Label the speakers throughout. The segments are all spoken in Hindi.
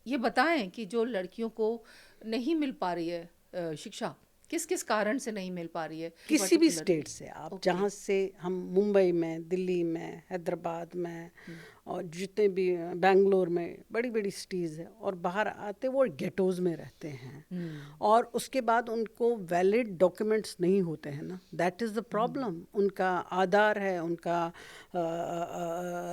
Speaker 1: ये बताएं कि जो लड़कियों को नहीं मिल पा रही है शिक्षा, किस किस कारण से नहीं मिल पा रही है
Speaker 2: किसी भी
Speaker 1: पर्टिकुलरली।
Speaker 2: स्टेट से आप,
Speaker 1: ओके।
Speaker 2: जहाँ से हम मुंबई में, दिल्ली में, हैदराबाद में और जितने भी बेंगलोर में बड़ी बड़ी सिटीज़ है, और बाहर आते वो गेटोज़ में रहते हैं। और उसके बाद उनको वैलिड डॉक्यूमेंट्स नहीं होते हैं ना, दैट इज़ द प्रॉब्लम। उनका आधार है, उनका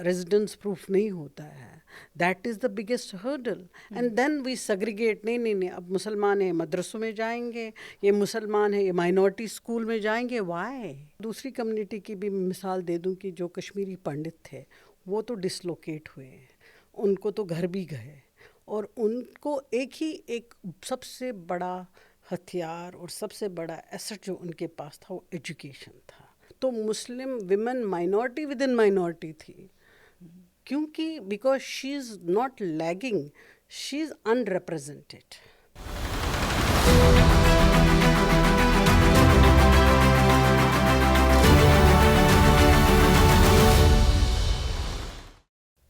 Speaker 2: रेजिडेंस प्रूफ नहीं होता है, that is the biggest hurdle. And then we segregate, नहीं नहीं नहीं, अब मुसलमान है मदरसों में जाएंगे, ये मुसलमान है ये माइनॉरिटी स्कूल में जाएंगे, वाई। दूसरी कम्युनिटी की भी मिसाल दे दूं कि जो कश्मीरी पंडित थे वो तो डिसलोकेट हुए, उनको तो घर भी गए, और उनको एक सबसे बड़ा हथियार और सबसे बड़ा एसेट जो उनके पास था वो एजुकेशन था। तो Muslim women minority with in minority थी, क्योंकि because she is not lagging, she is unrepresented.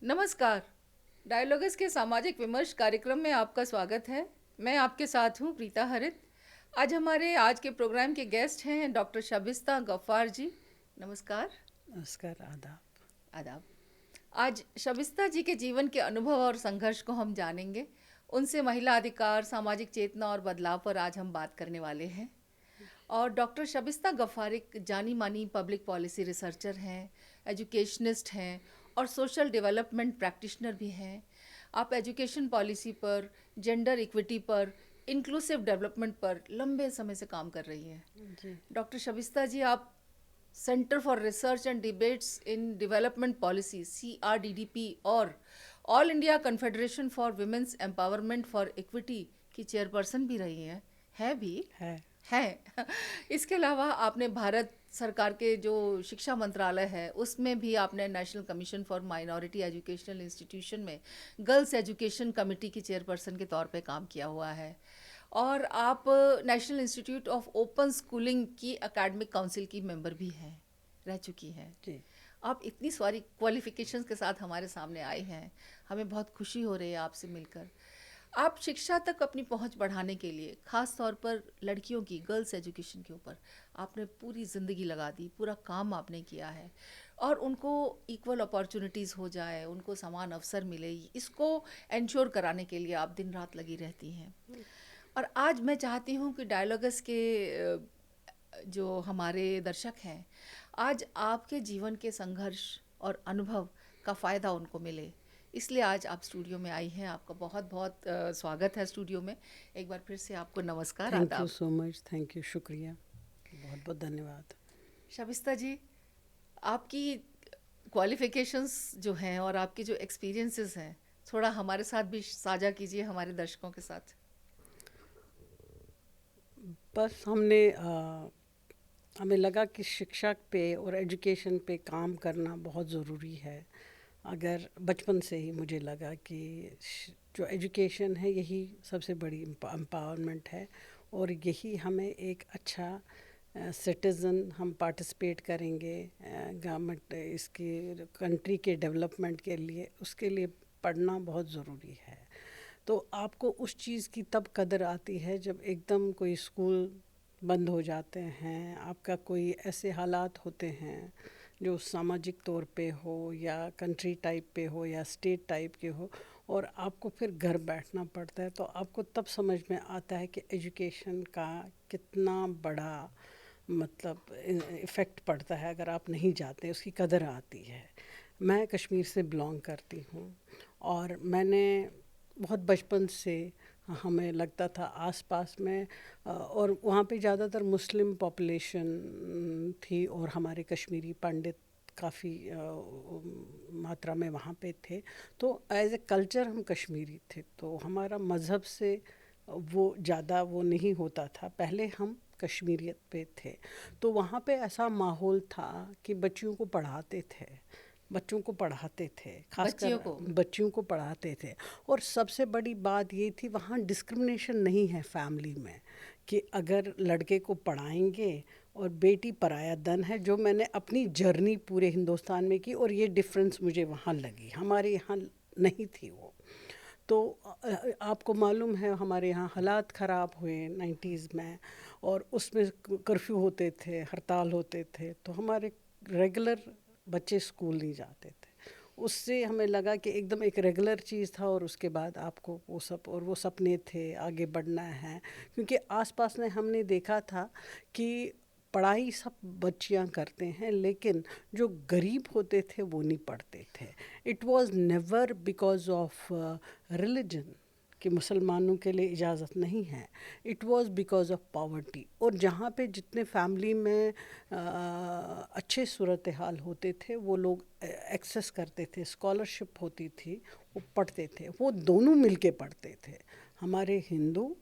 Speaker 1: नमस्कार। डायलॉगस के सामाजिक विमर्श कार्यक्रम में आपका स्वागत है। मैं आपके साथ हूँ प्रीता हरित। आज के प्रोग्राम के गेस्ट हैं डॉक्टर शबिस्ता गफ्फार जी। नमस्कार।
Speaker 2: नमस्कार, आदाब।
Speaker 1: आदाब। आज शबिस्ता जी के जीवन के अनुभव और संघर्ष को हम जानेंगे। उनसे महिला अधिकार, सामाजिक चेतना और बदलाव पर आज हम बात करने वाले हैं। और डॉक्टर शबिस्ता गफ्फार एक जानी मानी पब्लिक पॉलिसी रिसर्चर हैं, एजुकेशनिस्ट हैं और सोशल डेवलपमेंट प्रैक्टिशनर भी हैं। आप एजुकेशन पॉलिसी पर, जेंडर इक्विटी पर, इंक्लूसिव डेवलपमेंट पर लंबे समय से काम कर रही हैं।
Speaker 2: जी।
Speaker 1: डॉक्टर शबिस्ता जी, आप centre for research and debates in development policy CRDDP और all India confederation for women's empowerment for equity की चेयरपर्सन भी रही हैं, है भी
Speaker 2: है।
Speaker 1: हैं। इसके अलावा आपने भारत सरकार के जो शिक्षा मंत्रालय है उसमें भी आपने national commission for minority educational institution में गर्ल्स एजुकेशन कमेटी की चेयरपर्सन के तौर पे काम किया हुआ है। और आप national institute of open schooling की एकेडमिक काउंसिल की मेंबर भी हैं, रह चुकी हैं।
Speaker 2: जी।
Speaker 1: आप इतनी सारी क्वालिफिकेशंस के साथ हमारे सामने आई हैं, हमें बहुत खुशी हो रही है आपसे मिलकर। आप शिक्षा तक अपनी पहुंच बढ़ाने के लिए, ख़ास तौर पर लड़कियों की गर्ल्स एजुकेशन के ऊपर आपने पूरी ज़िंदगी लगा दी, पूरा काम आपने किया है, और उनको इक्वल अपॉर्चुनिटीज़ हो जाए, उनको समान अवसर मिले, इसको इंश्योर कराने के लिए आप दिन रात लगी रहती हैं। और आज मैं चाहती हूँ कि डायलॉगस के जो हमारे दर्शक हैं, आज आपके जीवन के संघर्ष और अनुभव का फ़ायदा उनको मिले, इसलिए आज आप स्टूडियो में आई हैं। आपका बहुत बहुत स्वागत है स्टूडियो में। एक बार फिर से आपको नमस्कार,
Speaker 2: थैंक यू
Speaker 1: आदाब।
Speaker 2: सो मच, थैंक यू, शुक्रिया, बहुत बहुत धन्यवाद।
Speaker 1: शबिस्ता जी, आपकी क्वालिफ़िकेशंस जो हैं और आपके जो एक्सपीरियंसेस हैं, थोड़ा हमारे साथ भी साझा कीजिए, हमारे दर्शकों के साथ।
Speaker 2: बस हमें लगा कि शिक्षा पे और एजुकेशन पे काम करना बहुत ज़रूरी है। अगर बचपन से ही मुझे लगा कि जो एजुकेशन है यही सबसे बड़ी एम्पावरमेंट है, और यही हमें एक अच्छा सिटीज़न हम पार्टिसिपेट करेंगे गवर्नमेंट इसकी कंट्री के डेवलपमेंट के लिए, उसके लिए पढ़ना बहुत ज़रूरी है। तो आपको उस चीज़ की तब कदर आती है जब एकदम कोई स्कूल बंद हो जाते हैं, आपका कोई ऐसे हालात होते हैं जो सामाजिक तौर पे हो या कंट्री टाइप पे हो या स्टेट टाइप के हो, और आपको फिर घर बैठना पड़ता है, तो आपको तब समझ में आता है कि एजुकेशन का कितना बड़ा मतलब इफ़ेक्ट पड़ता है। अगर आप नहीं जाते उसकी कदर आती है। मैं कश्मीर से बिलोंग करती हूँ, और मैंने बहुत बचपन से, हमें लगता था आसपास में और वहाँ पे ज़्यादातर मुस्लिम पॉपुलेशन थी, और हमारे कश्मीरी पंडित काफ़ी मात्रा में वहाँ पे थे। तो एज ए कल्चर हम कश्मीरी थे, तो हमारा मज़हब से वो ज़्यादा वो नहीं होता था। पहले हम कश्मीरियत पे थे, तो वहाँ पे ऐसा माहौल था कि बच्चों को पढ़ाते थे, खासकर
Speaker 1: बच्चियों को।
Speaker 2: बच्चियों को पढ़ाते थे। और सबसे बड़ी बात ये थी, वहाँ डिस्क्रिमिनेशन नहीं है फैमिली में, कि अगर लड़के को पढ़ाएंगे और बेटी पराया धन है, जो मैंने अपनी जर्नी पूरे हिंदुस्तान में की, और ये डिफरेंस मुझे वहाँ लगी, हमारे यहाँ नहीं थी वो। तो आपको मालूम है हमारे यहाँ हालात ख़राब हुए 90s में, और उसमें कर्फ्यू होते थे, हड़ताल होते थे, तो हमारे रेगुलर बच्चे स्कूल नहीं जाते थे। उससे हमें लगा कि एकदम एक रेगुलर चीज़ था, और उसके बाद आपको वो सब, और वो सपने थे आगे बढ़ना है, क्योंकि आसपास में हमने देखा था कि पढ़ाई सब बच्चियां करते हैं, लेकिन जो गरीब होते थे वो नहीं पढ़ते थे। It was never because of religion कि मुसलमानों के लिए इजाज़त नहीं है, it was because of poverty. और जहाँ पे जितने फैमिली में अच्छे सूरत हाल होते थे वो लोग एक्सेस करते थे, स्कॉलरशिप होती थी, वो पढ़ते थे, वो दोनों मिलके पढ़ते थे। हमारे हिंदू,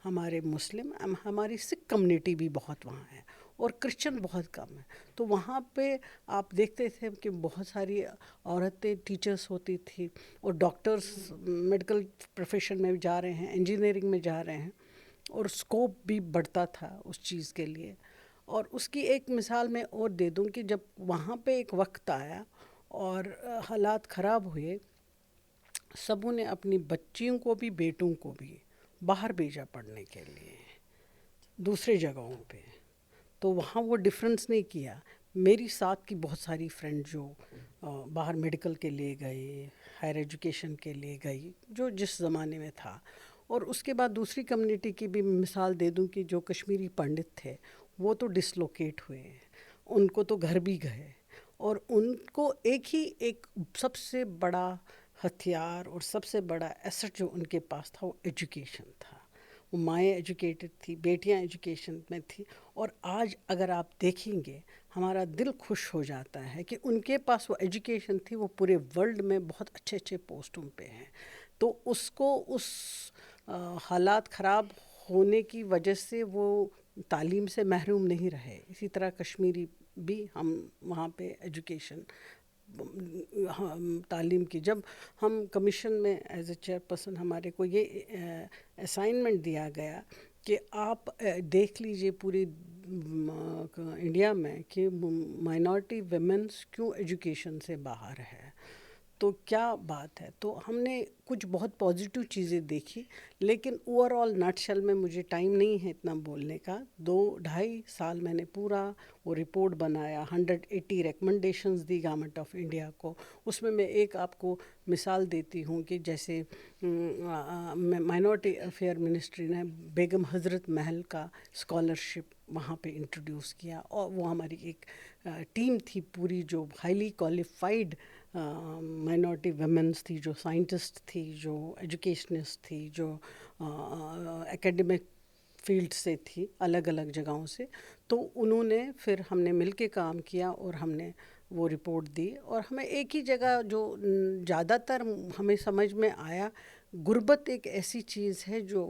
Speaker 2: हमारे मुस्लिम, हमारी सिख कम्युनिटी भी बहुत वहाँ है, और क्रिश्चियन बहुत कम है। तो वहाँ पे आप देखते थे कि बहुत सारी औरतें टीचर्स होती थी, और डॉक्टर्स मेडिकल प्रोफेशन में जा रहे हैं, इंजीनियरिंग में जा रहे हैं, और स्कोप भी बढ़ता था उस चीज़ के लिए। और उसकी एक मिसाल मैं और दे दूं कि जब वहाँ पे एक वक्त आया और हालात ख़राब हुए, सबों ने अपनी बच्चियों को भी, बेटों को भी बाहर भेजा पढ़ने के लिए दूसरे जगहों पे। तो वहाँ वो डिफरेंस नहीं किया। मेरी साथ की बहुत सारी फ्रेंड जो बाहर मेडिकल के लिए गई, हायर एजुकेशन के लिए गई, जो जिस ज़माने में था। और उसके बाद दूसरी कम्युनिटी की भी मिसाल दे दूं कि जो कश्मीरी पंडित थे वो तो डिसलोकेट हुए, उनको तो घर भी गए, और उनको एक सबसे बड़ा हथियार और सबसे बड़ा एसेट जो उनके पास था वो एजुकेशन था। वो माएँ एजुकेटेड थी, बेटियां एजुकेशन में थी। और आज अगर आप देखेंगे, हमारा दिल खुश हो जाता है कि उनके पास वो एजुकेशन थी, वो पूरे वर्ल्ड में बहुत अच्छे अच्छे पोस्टों पे हैं। तो उसको उस हालात ख़राब होने की वजह से वो तालीम से महरूम नहीं रहे। इसी तरह कश्मीरी भी, हम वहाँ पे एजुकेशन, तालीम की, जब हम कमीशन में एज ए चेयरपर्सन हमारे को ये असाइनमेंट दिया गया कि आप देख लीजिए पूरी इंडिया में कि माइनॉरिटी वुमेन्स क्यों एजुकेशन से बाहर है, तो क्या बात है। तो हमने कुछ बहुत पॉजिटिव चीज़ें देखी, लेकिन ओवरऑल नटशेल में मुझे टाइम नहीं है इतना बोलने का। 2-2.5 साल मैंने पूरा वो रिपोर्ट बनाया, 180 recommendations the government of India को। उसमें मैं एक आपको मिसाल देती हूँ कि जैसे माइनॉरिटी अफेयर मिनिस्ट्री ने बेगम हज़रत महल का स्कॉलरशिप वहाँ पे इंट्रोड्यूस किया, और वो हमारी एक टीम थी पूरी जो हाईली क्वालिफाइड माइनॉरिटी वुमेन्स थी, जो साइंटिस्ट थी, जो एजुकेशनिस्ट थी, जो एकेडमिक फील्ड से थी, अलग अलग जगहों से। तो उन्होंने, फिर हमने मिलके काम किया और हमने वो रिपोर्ट दी। और हमें एक ही जगह जो ज़्यादातर हमें समझ में आया, गुर्बत एक ऐसी चीज़ है जो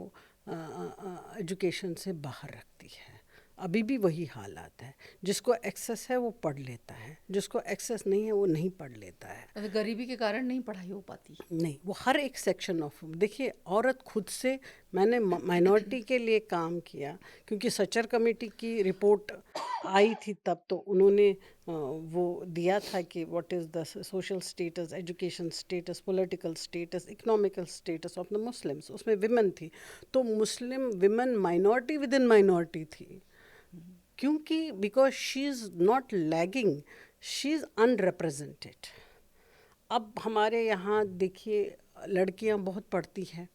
Speaker 2: एजुकेशन से बाहर रखती है। अभी भी वही हालात है, जिसको एक्सेस है वो पढ़ लेता है, जिसको एक्सेस नहीं है वो नहीं पढ़ लेता है।
Speaker 1: मतलब गरीबी के कारण नहीं पढ़ाई हो पाती।
Speaker 2: नहीं, वो हर एक सेक्शन ऑफ, देखिए औरत खुद से, मैंने माइनॉरिटी के लिए काम किया क्योंकि सचर कमेटी की रिपोर्ट आई थी तब, तो उन्होंने वो दिया था कि what is the social status, education status, political status, economical status of the Muslims. उसमें विमेन थी, तो Muslim women minority with in minority थी, क्योंकि because she is not lagging, she is unrepresented. अब हमारे यहाँ देखिए लड़कियाँ बहुत पढ़ती हैं।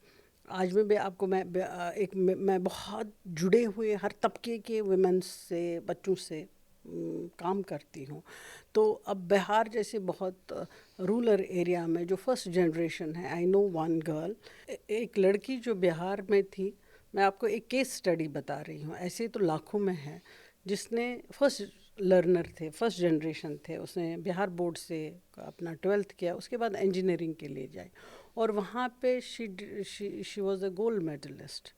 Speaker 2: आज में भी आपको मैं बहुत जुड़े हुए हर तबके के वुमेन्स से, बच्चों से काम करती हूँ। तो अब बिहार जैसे बहुत रूरल एरिया में जो फर्स्ट जनरेशन है, आई नो वन गर्ल, एक लड़की जो बिहार में थी, मैं आपको एक केस स्टडी बता रही हूँ, ऐसे तो लाखों में है, जिसने फर्स्ट लर्नर थे, फर्स्ट जनरेशन थे, उसने बिहार बोर्ड से अपना 12th किया, उसके बाद इंजीनियरिंग के लिए जाए, और वहाँ पे she was a gold medalist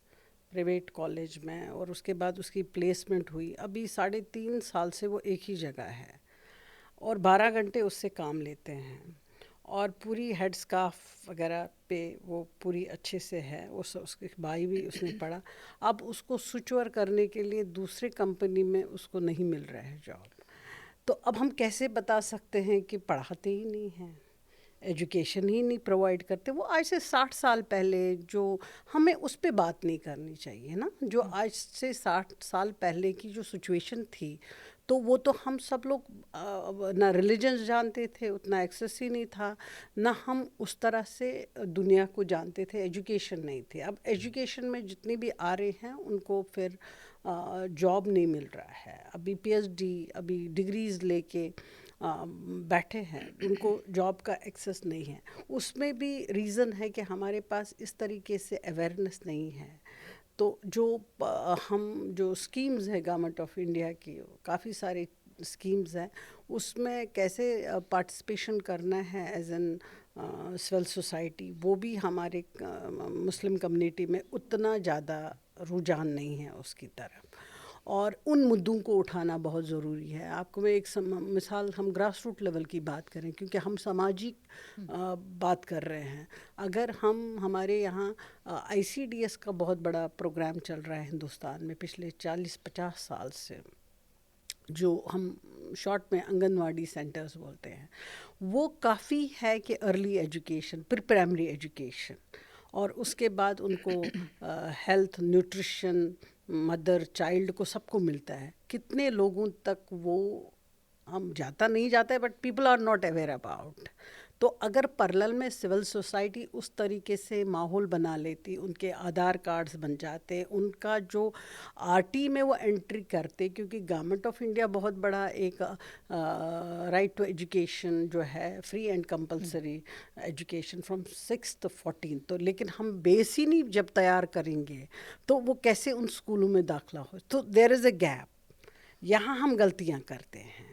Speaker 2: private college में, और उसके बाद उसकी प्लेसमेंट हुई। अभी 3.5 साल से वो एक ही जगह है, और 12 घंटे उससे काम लेते हैं, और पूरी हेड स्काफ वगैरह पे वो पूरी अच्छे से है। उसके भाई भी उसने पढ़ा, अब उसको स्विचओवर करने के लिए दूसरे कंपनी में उसको नहीं मिल रहा है जॉब। तो अब हम कैसे बता सकते हैं कि पढ़ाते ही नहीं हैं, एजुकेशन ही नहीं प्रोवाइड करते। वो आज से 60 साल पहले जो, हमें उस पे बात नहीं करनी चाहिए ना, जो आज से 60 साल पहले की जो सिचुएशन थी, तो वो तो हम सब लोग ना रिलीजन जानते थे, उतना एक्सेस ही नहीं था, ना हम उस तरह से दुनिया को जानते थे, एजुकेशन नहीं थे। अब एजुकेशन में जितने भी आ रहे हैं उनको फिर जॉब नहीं मिल रहा है। अभी पीएचडी, अभी डिग्रीज़ लेके बैठे हैं, उनको जॉब का एक्सेस नहीं है। उसमें भी रीज़न है कि हमारे पास इस तरीके से अवेयरनेस नहीं है। तो जो हम जो स्कीम्स है गवर्नमेंट ऑफ इंडिया की, काफ़ी सारे स्कीम्स हैं, उसमें कैसे पार्टिसिपेशन करना है एज एन सिविल सोसाइटी, वो भी हमारे मुस्लिम कम्युनिटी में उतना ज़्यादा रुझान नहीं है उसकी तरफ। और उन मुद्दों को उठाना बहुत ज़रूरी है। आपको मैं एक मिसाल, हम ग्रास रूट लेवल की बात करें, क्योंकि हम सामाजिक बात कर रहे हैं। अगर हम हमारे यहाँ आईसीडीएस का बहुत बड़ा प्रोग्राम चल रहा है हिंदुस्तान में पिछले 40-50 साल से, जो हम शॉर्ट में आंगनवाड़ी सेंटर्स बोलते हैं, वो काफ़ी है कि early education, pre primary education, और उसके बाद उनको हेल्थ, न्यूट्रिशन, मदर चाइल्ड को सबको मिलता है। कितने लोगों तक वो हम जाता नहीं जाता है, but people are not aware about. तो अगर पैरेलल में सिविल सोसाइटी उस तरीके से माहौल बना लेती, उनके आधार कार्ड्स बन जाते, उनका जो आरटी में वो एंट्री करते, क्योंकि गवर्नमेंट ऑफ इंडिया बहुत बड़ा एक राइट टू एजुकेशन जो है, free and compulsory education from 6th to 14th, तो लेकिन हम बेस ही नहीं जब तैयार करेंगे तो वो कैसे उन स्कूलों में दाखिला हो। तो देयर इज़ अ गैप, यहाँ हम गलतियाँ करते हैं।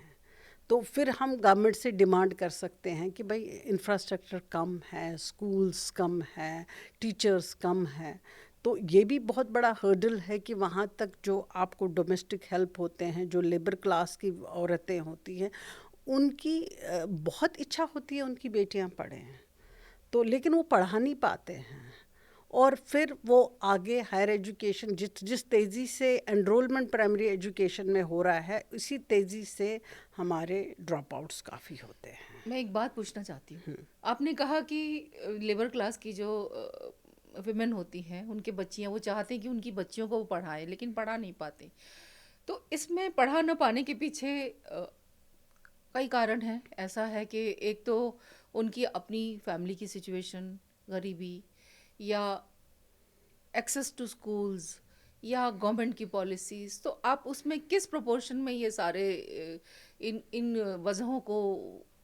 Speaker 2: तो फिर हम गवर्नमेंट से डिमांड कर सकते हैं कि भाई इंफ्रास्ट्रक्चर कम है, स्कूल्स कम है, टीचर्स कम है। तो ये भी बहुत बड़ा हर्डल है कि वहाँ तक जो आपको डोमेस्टिक हेल्प होते हैं, जो लेबर क्लास की औरतें होती हैं, उनकी बहुत इच्छा होती है उनकी बेटियाँ पढ़ें, तो लेकिन वो पढ़ा नहीं पाते हैं। और फिर वो आगे हायर एजुकेशन, जिस तेज़ी से एनरोलमेंट प्राइमरी एजुकेशन में हो रहा है, उसी तेज़ी से हमारे ड्रॉप आउट्स काफ़ी होते हैं।
Speaker 1: मैं एक बात पूछना चाहती हूँ। आपने कहा कि लेबर क्लास की जो विमेन होती हैं, उनके बच्चियाँ, वो चाहते हैं कि उनकी बच्चियों को वो पढ़ाएं, लेकिन पढ़ा नहीं पाते। तो इसमें पढ़ा न पाने के पीछे कई कारण हैं। ऐसा है कि एक तो उनकी अपनी फैमिली की सिचुएशन, गरीबी, या एक्सेस टू स्कूल्स, या गवर्नमेंट की पॉलिसीज़। तो आप उसमें किस प्रोपोर्शन में ये सारे इन इन वजहों को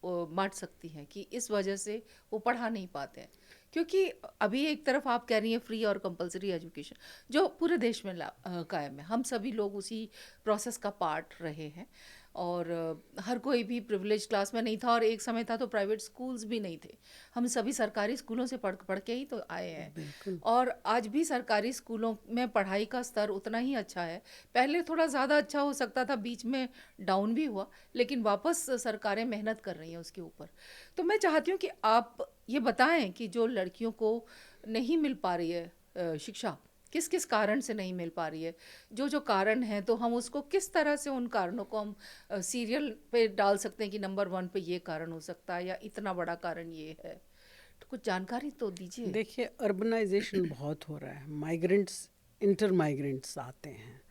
Speaker 1: बांट सकती हैं कि इस वजह से वो पढ़ा नहीं पाते हैं? क्योंकि अभी एक तरफ आप कह रही हैं फ्री और कंपलसरी एजुकेशन, जो पूरे देश में कायम है, हम सभी लोग उसी प्रोसेस का पार्ट रहे हैं, और हर कोई भी प्रिविलेज क्लास में नहीं था, और एक समय था तो प्राइवेट स्कूल्स भी नहीं थे। हम सभी सरकारी स्कूलों से पढ़ पढ़ के ही तो आए हैं।
Speaker 2: बिल्कुल।
Speaker 1: और आज भी सरकारी स्कूलों में पढ़ाई का स्तर उतना ही अच्छा है। पहले थोड़ा ज़्यादा अच्छा हो सकता था, बीच में डाउन भी हुआ, लेकिन वापस सरकारें मेहनत कर रही हैं उसके ऊपर। तो मैं चाहती हूँ कि आप ये बताएं कि जो लड़कियों को नहीं मिल पा रही है शिक्षा, किस किस कारण से नहीं मिल पा रही है, जो जो कारण है, तो हम उसको किस तरह से, उन कारणों को हम सीरियल पे डाल सकते हैं कि नंबर 1 पे ये कारण हो सकता है, या इतना बड़ा कारण ये है। तो कुछ जानकारी तो दीजिए।
Speaker 2: देखिए, अर्बनाइजेशन बहुत हो रहा है, माइग्रेंट्स, इंटर माइग्रेंट्स आते हैं।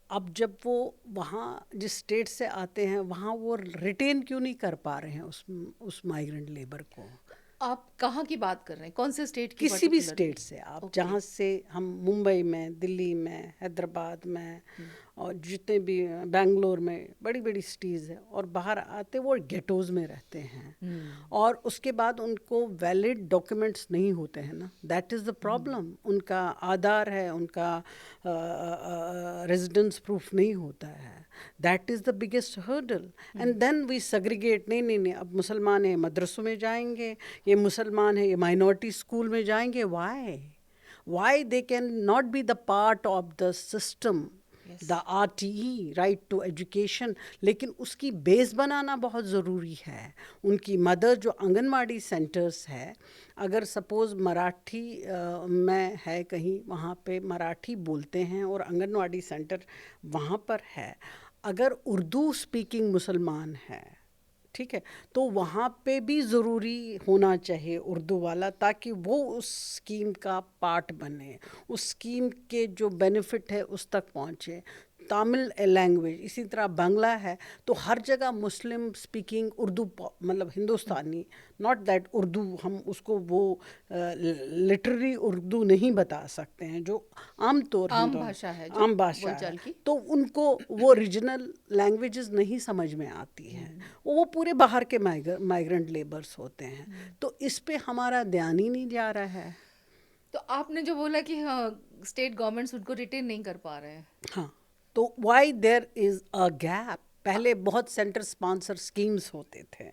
Speaker 2: अब जब वो वहाँ जिस स्टेट से आते हैं, वहाँ वो रिटेन क्यों नहीं कर पा रहे हैं उस माइग्रेंट लेबर को।
Speaker 1: आप कहाँ की बात कर रहे हैं, कौन से स्टेट की
Speaker 2: किसी भी
Speaker 1: पर्टिकुलरली?
Speaker 2: स्टेट से आप,
Speaker 1: ओके।
Speaker 2: जहाँ से हम मुंबई में, दिल्ली में, हैदराबाद में, और जितने भी बेंगलोर में, बड़ी बड़ी सिटीज़ है, और बाहर आते वो गेटोज़ में रहते हैं, और उसके बाद उनको वैलिड डॉक्यूमेंट्स नहीं होते हैं ना, दैट इज़ द प्रॉब्लम। उनका आधार है, उनका रेजिडेंस प्रूफ नहीं होता है, that is the biggest hurdle. And then we segregate, नहीं नहीं नहीं, अब मुसलमान है मदरसों में जाएंगे, ये मुसलमान है ये माइनॉरिटी स्कूल में जाएंगे। Why they can not be the part of the system, the RTE, right to education. लेकिन उसकी बेस बनाना बहुत ज़रूरी है। उनकी मदर जो आंगनवाड़ी सेंटर्स है, अगर सपोज़ मराठी में है कहीं, वहाँ पे मराठी बोलते हैं और आंगनवाड़ी सेंटर वहाँ पर है, अगर उर्दू स्पीकिंग मुसलमान है, ठीक है, तो वहाँ पे भी ज़रूरी होना चाहिए उर्दू वाला, ताकि वो उस स्कीम का पार्ट बने, उस स्कीम के जो बेनिफिट है उस तक पहुँचे। तमिल लैंग्वेज, इसी तरह बांग्ला है, तो हर जगह मुस्लिम स्पीकिंग उर्दू मतलब हिंदुस्तानी, नॉट दैट उर्दू हम उसको वो लिटरेरी उर्दू नहीं बता सकते हैं जो आम तौर
Speaker 1: आम
Speaker 2: हिंदू
Speaker 1: भाषा है जो
Speaker 2: आम भाषा है,
Speaker 1: बोलचाल की।
Speaker 2: तो उनको वो रीजनल लैंग्वेजेस नहीं समझ में आती हैं। वो पूरे बाहर के माइग्रेंट लेबर्स होते हैं, तो इस पे हमारा ध्यान ही नहीं जा रहा है।
Speaker 1: तो आपने जो बोला कि हाँ, स्टेट गवर्नमेंट्स उनको रिटेन नहीं कर पा रहे हैं।
Speaker 2: हाँ, तो why there is a gap. पहले बहुत सेंटर स्पॉन्सर स्कीम्स होते थे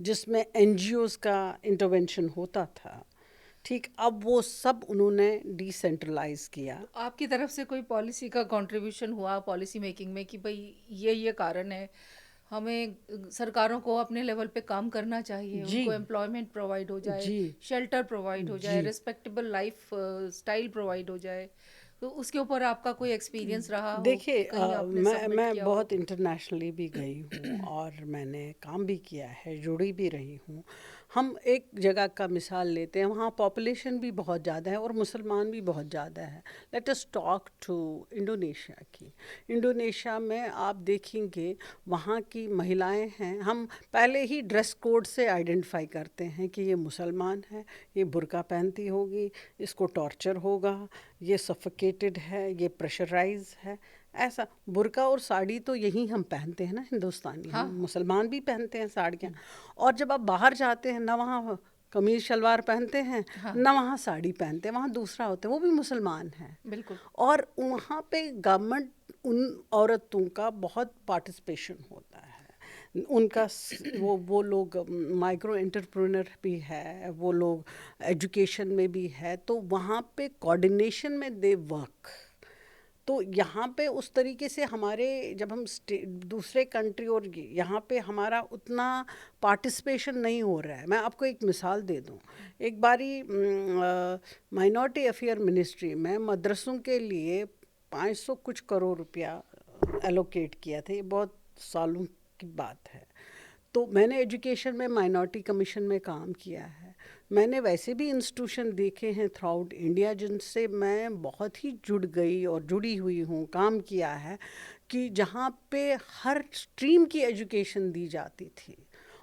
Speaker 2: जिसमें एनजीओज का इंटरवेंशन होता था, ठीक, अब वो सब उन्होंने डिसेंट्रलाइज किया।
Speaker 1: तो आपकी तरफ से कोई पॉलिसी का कंट्रीब्यूशन हुआ पॉलिसी मेकिंग में कि भाई ये कारण है, हमें सरकारों को अपने लेवल पे काम करना चाहिए,
Speaker 2: जी
Speaker 1: उनको एम्प्लॉयमेंट प्रोवाइड हो जाए,
Speaker 2: जी
Speaker 1: शेल्टर प्रोवाइड हो जाए,
Speaker 2: जी
Speaker 1: रिस्पेक्टेबल लाइफ स्टाइल प्रोवाइड हो जाए, तो उसके ऊपर आपका कोई एक्सपीरियंस रहा हो,
Speaker 2: देखिए,
Speaker 1: कहीं आपने सबमिट
Speaker 2: मैं
Speaker 1: किया हो?
Speaker 2: बहुत इंटरनेशनली भी गई हूँ और मैंने काम भी किया है, जुड़ी भी रही हूँ। हम एक जगह का मिसाल लेते हैं, वहाँ पॉपुलेशन भी बहुत ज़्यादा है और मुसलमान भी बहुत ज़्यादा है। Let us talk to Indonesia की। इंडोनेशिया में आप देखेंगे वहाँ की महिलाएं हैं, हम पहले ही ड्रेस कोड से आइडेंटिफाई करते हैं कि ये मुसलमान है, ये बुर्का पहनती होगी, इसको टॉर्चर होगा, ये सफोकेटेड है, ये प्रेशराइज है। ऐसा बुर्का और साड़ी तो यही हम पहनते हैं ना हिंदुस्तानी, हम
Speaker 1: हाँ,
Speaker 2: मुसलमान भी पहनते हैं साड़ियाँ। और जब आप बाहर जाते हैं ना, वहाँ कमीज शलवार पहनते हैं,
Speaker 1: हाँ,
Speaker 2: ना वहाँ साड़ी पहनते हैं, वहाँ दूसरा होता है, वो भी मुसलमान है।
Speaker 1: बिल्कुल।
Speaker 2: और वहाँ पे गवर्नमेंट उन औरतों का बहुत पार्टिसिपेशन होता है, उनका वो लोग माइक्रो एंटरप्रेन्योर भी है, वो लोग एजुकेशन में भी है, तो वहाँ पे कोऑर्डिनेशन में दे वर्क। तो यहाँ पे उस तरीके से हमारे जब हम दूसरे कंट्री और यहाँ पे हमारा उतना पार्टिसिपेशन नहीं हो रहा है। मैं आपको एक मिसाल दे दूँ, एक बारी माइनॉरिटी अफेयर मिनिस्ट्री में मदरसों के लिए 500 कुछ करोड़ रुपया एलोकेट किया था, ये बहुत सालों की बात है। तो मैंने एजुकेशन में माइनॉरिटी कमीशन में काम किया है। मैंने वैसे भी इंस्टीट्यूशन देखे हैं थ्रू आउट इंडिया जिनसे मैं बहुत ही जुड़ गई और जुड़ी हुई हूँ, काम किया है, कि जहाँ पे हर स्ट्रीम की एजुकेशन दी जाती थी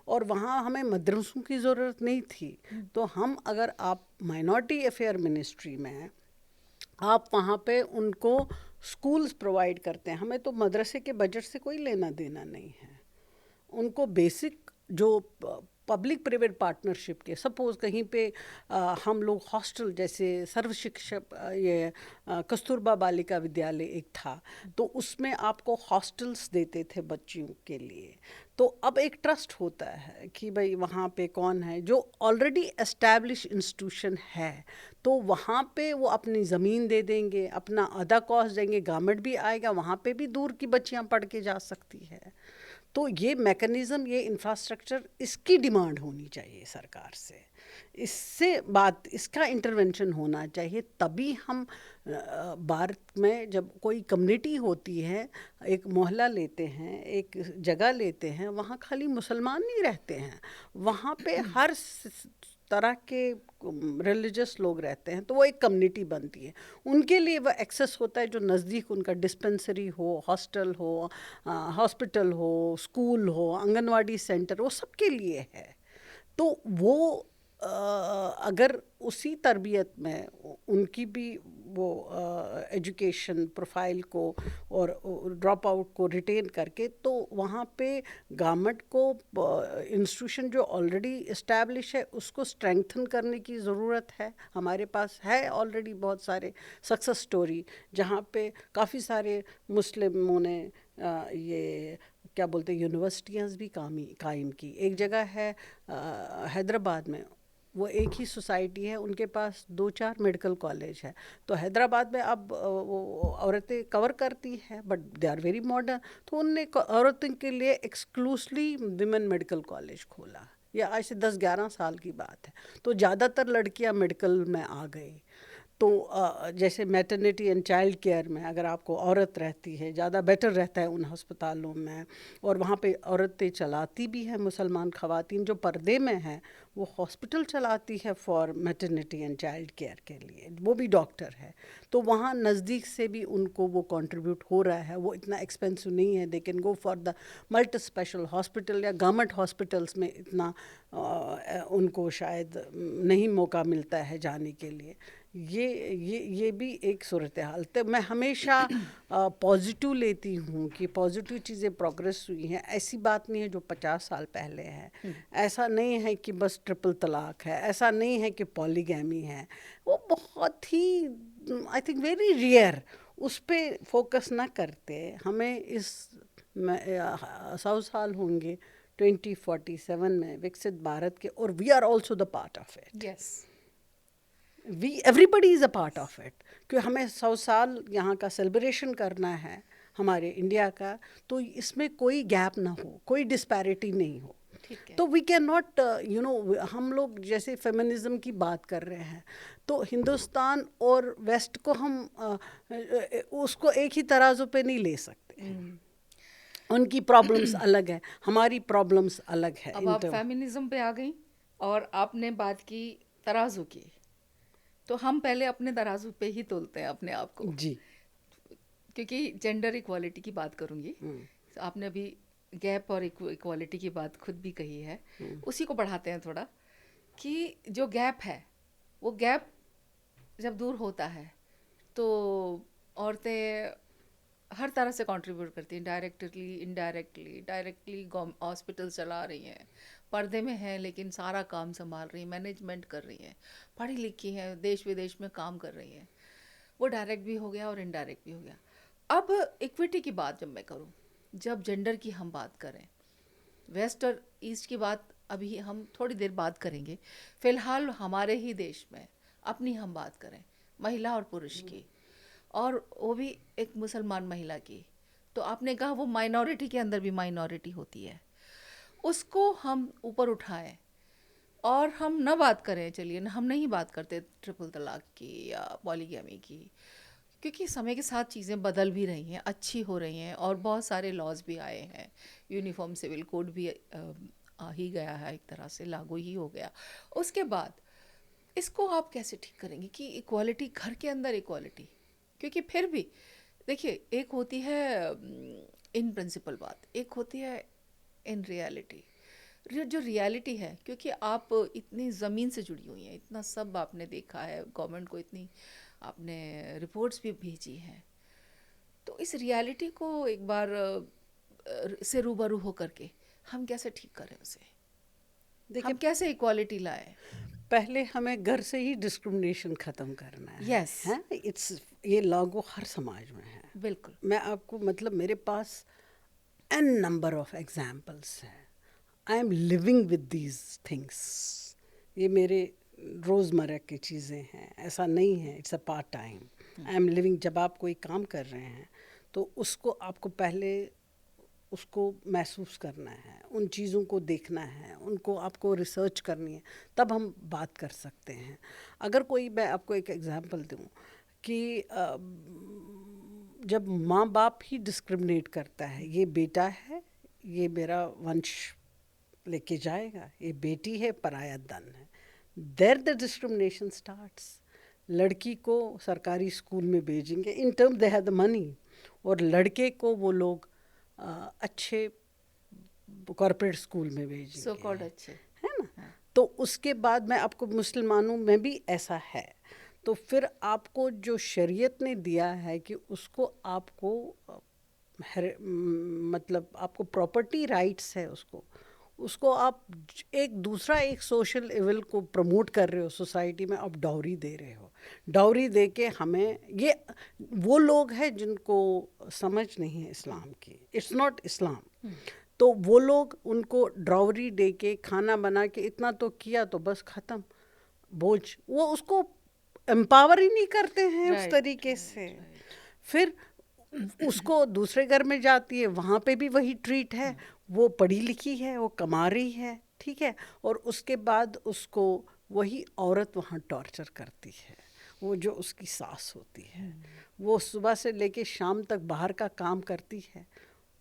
Speaker 2: और वहाँ हमें मदरसों की ज़रूरत नहीं थी। तो हम अगर आप माइनॉरिटी अफेयर मिनिस्ट्री में आप वहाँ पे उनको स्कूल्स प्रोवाइड करते हैं, हमें तो मदरसे के बजट से कोई लेना देना नहीं है। उनको बेसिक जो पब्लिक प्राइवेट पार्टनरशिप के, सपोज कहीं पे हम लोग हॉस्टल, जैसे सर्व शिक्षा ये कस्तूरबा बालिका विद्यालय एक था, तो उसमें आपको हॉस्टल्स देते थे बच्चियों के लिए। तो अब एक ट्रस्ट होता है कि भाई वहाँ पे कौन है जो ऑलरेडी एस्टैब्लिश इंस्टीट्यूशन है, तो वहाँ पे वो अपनी ज़मीन दे देंगे, अपना आधा कॉस्ट देंगे, गवर्नमेंट भी आएगा, वहाँ पे भी दूर की बच्चियाँ पढ़ के जा सकती है। तो ये मैकेनिज़्म, ये इंफ्रास्ट्रक्चर, इसकी डिमांड होनी चाहिए सरकार से, इससे बात, इसका इंटरवेंशन होना चाहिए, तभी हम भारत में जब कोई कम्युनिटी होती है, एक मोहल्ला लेते हैं, एक जगह लेते हैं, वहाँ खाली मुसलमान नहीं रहते हैं, वहाँ पे हर तरह के रिलीजियस लोग रहते हैं, तो वो एक कम्युनिटी बनती है। उनके लिए वह एक्सेस होता है जो नज़दीक उनका डिस्पेंसरी हो, हॉस्टल हो, हॉस्पिटल हो, स्कूल हो, आंगनवाड़ी सेंटर, वो सबके लिए है। तो वो अगर उसी तरबियत में उनकी भी वो एजुकेशन प्रोफाइल को और ड्रॉप आउट को रिटेन करके, तो वहाँ पे गवर्नमेंट को इंस्टीट्यूशन जो ऑलरेडी इस्टेब्लिश है उसको स्ट्रेंथन करने की ज़रूरत है। हमारे पास है ऑलरेडी बहुत सारे सक्सेस स्टोरी जहाँ पे काफ़ी सारे मुस्लिमों ने ये क्या बोलते हैं यूनिवर्सिटियाँ भी कायम की। एक जगह है हैदराबाद में, वो एक ही सोसाइटी है, उनके पास 2-4 मेडिकल कॉलेज है। तो हैदराबाद में अब वो औरतें कवर करती हैं, but they are very modern, तो उनने औरतों के लिए एक्सक्लूसिवली विमेन मेडिकल कॉलेज खोला। ये आज से 10-11 साल की बात है। तो ज़्यादातर लड़कियां मेडिकल में आ गई। तो जैसे मैटरनिटी एंड चाइल्ड केयर में अगर आपको औरत रहती है, ज़्यादा बेटर रहता है उन अस्पतालों में, और वहाँ पे औरतें चलाती भी हैं, मुसलमान ख़वातीन जो पर्दे में हैं वो हॉस्पिटल चलाती है for maternity and child care के लिए, वो भी डॉक्टर है, तो वहाँ नज़दीक से भी उनको वो कंट्रीब्यूट हो रहा है, वो इतना एक्सपेंसिव नहीं है, they can go for the multi special hospital या गवर्नमेंट हॉस्पिटल्स में इतना उनको शायद नहीं मौका मिलता है जाने के लिए। ये भी एक सूरत हाल। तो मैं हमेशा पॉजिटिव लेती हूँ कि पॉजिटिव चीज़ें प्रोग्रेस हुई हैं, ऐसी बात नहीं है जो 50 साल पहले है, ऐसा नहीं है कि बस ट्रिपल तलाक है, ऐसा नहीं है कि पॉलीगैमी है, वो बहुत ही आई थिंक वेरी रेयर, उस पर फोकस ना करते हमें इस 100 साल होंगे 2047 में विकसित भारत के, और we are also the part of it,
Speaker 1: yes
Speaker 2: everybody is a part of it, क्योंकि हमें 100 साल यहाँ का सेलिब्रेशन करना है हमारे इंडिया का, तो इसमें कोई गैप ना हो, कोई डिस्पैरिटी नहीं हो।
Speaker 1: ठीक है।
Speaker 2: तो वी कैन नॉट हम लोग जैसे फेमिनिज्म की बात कर रहे हैं, तो हिंदुस्तान और वेस्ट को हम उसको एक ही तराजू पे नहीं ले सकते, उनकी प्रॉब्लम्स अलग है, हमारी प्रॉब्लम्स अलग है।
Speaker 1: अब आप फेमिनिज्म पे आ गई और आपने बात की तराजू की, तो हम पहले अपने तराजू पे ही तोलते हैं अपने आप को,
Speaker 2: जी
Speaker 1: क्योंकि जेंडर इक्वालिटी की बात करूंगी। आपने अभी गैप और इक्वालिटी की बात खुद भी कही है, उसी को बढ़ाते हैं थोड़ा, कि जो गैप है वो गैप जब दूर होता है तो औरतें हर तरह से कंट्रीब्यूट करती हैं, डायरेक्टली इनडायरेक्टली। डायरेक्टली हॉस्पिटल चला रही हैं, पर्दे में हैं लेकिन सारा काम संभाल रही हैं, मैनेजमेंट कर रही हैं, पढ़ी लिखी हैं, देश विदेश में काम कर रही हैं, वो डायरेक्ट भी हो गया और इनडायरेक्ट भी हो गया। अब इक्विटी की बात जब मैं करूँ, जब जेंडर की हम बात करें, वेस्ट और ईस्ट की बात अभी हम थोड़ी देर बात करेंगे, फ़िलहाल हमारे ही देश में अपनी हम बात करें महिला और पुरुष की, और वो भी एक मुसलमान महिला की, तो आपने कहा वो माइनॉरिटी के अंदर भी माइनॉरिटी होती है, उसको हम ऊपर उठाएं और हम न बात करें, चलिए हम नहीं बात करते ट्रिपल तलाक की या पॉलीगैमी की, क्योंकि समय के साथ चीज़ें बदल भी रही हैं, अच्छी हो रही हैं, और बहुत सारे लॉज भी आए हैं, यूनिफॉर्म सिविल कोड भी आ ही गया है, एक तरह से लागू ही हो गया। उसके बाद इसको आप कैसे ठीक करेंगे कि इक्वालिटी, घर के अंदर इक्वालिटी, क्योंकि फिर भी देखिए एक होती है इन प्रिंसिपल बात, एक होती है इन रियलिटी। जो रियलिटी है, क्योंकि आप इतनी ज़मीन से जुड़ी हुई हैं, इतना सब आपने देखा है, गवर्नमेंट को इतनी आपने रिपोर्ट्स भी भेजी हैं, तो इस रियलिटी को एक बार से रूबरू हो करके हम कैसे ठीक करें उसे,
Speaker 2: देखिए
Speaker 1: हम कैसे इक्वालिटी लाएं?
Speaker 2: पहले हमें घर से ही डिस्क्रिमिनेशन ख़त्म करना है।
Speaker 1: Yes.
Speaker 2: हैं, इट्स ये लागू हर समाज में है।
Speaker 1: बिल्कुल।
Speaker 2: मैं आपको मतलब मेरे पास एन नंबर ऑफ एग्जाम्पल्स हैं, I am living with these things, ये मेरे रोज़मर्रा की चीज़ें हैं, ऐसा नहीं है it's a part time. I am living. जब आप कोई काम कर रहे हैं तो उसको आपको पहले उसको महसूस करना है, उन चीज़ों को देखना है, उनको आपको रिसर्च करनी है, तब हम बात कर सकते हैं। अगर कोई, मैं आपको एक एग्जांपल दूं कि जब माँ बाप ही डिस्क्रिमिनेट करता है, ये बेटा है, ये मेरा वंश लेके जाएगा, ये बेटी है, पराया धन है, देयर द डिस्क्रिमिनेशन स्टार्ट्स। लड़की को सरकारी स्कूल में भेजेंगे, in term they have the money, और लड़के को वो लोग अच्छे कॉर्पोरेट स्कूल में भेजेंगे,
Speaker 1: सो कॉल्ड अच्छे,
Speaker 2: है ना। तो उसके बाद मैं आपको, मुसलमानों में भी ऐसा है, तो फिर आपको जो शरीयत ने दिया है कि उसको आपको मतलब आपको प्रॉपर्टी राइट्स है, उसको आप एक दूसरा एक सोशल इवल को प्रमोट कर रहे हो सोसाइटी में, आप डाउरी दे रहे हो। डाउरी दे के हमें, ये वो लोग हैं जिनको समझ नहीं है इस्लाम की, इट्स नॉट इस्लाम, तो वो लोग उनको डाउरी दे के खाना बना के इतना तो किया तो बस ख़त्म, बोझ, वो उसको एम्पावर ही नहीं करते हैं उस तरीके से। फिर उसको दूसरे घर में जाती है, वहाँ पे भी वही ट्रीट है, वो पढ़ी लिखी है, वो कमा रही है, ठीक है, और उसके बाद उसको वही औरत वहाँ टॉर्चर करती है, वो जो उसकी सास होती है, वो सुबह से लेके शाम तक बाहर का काम करती है,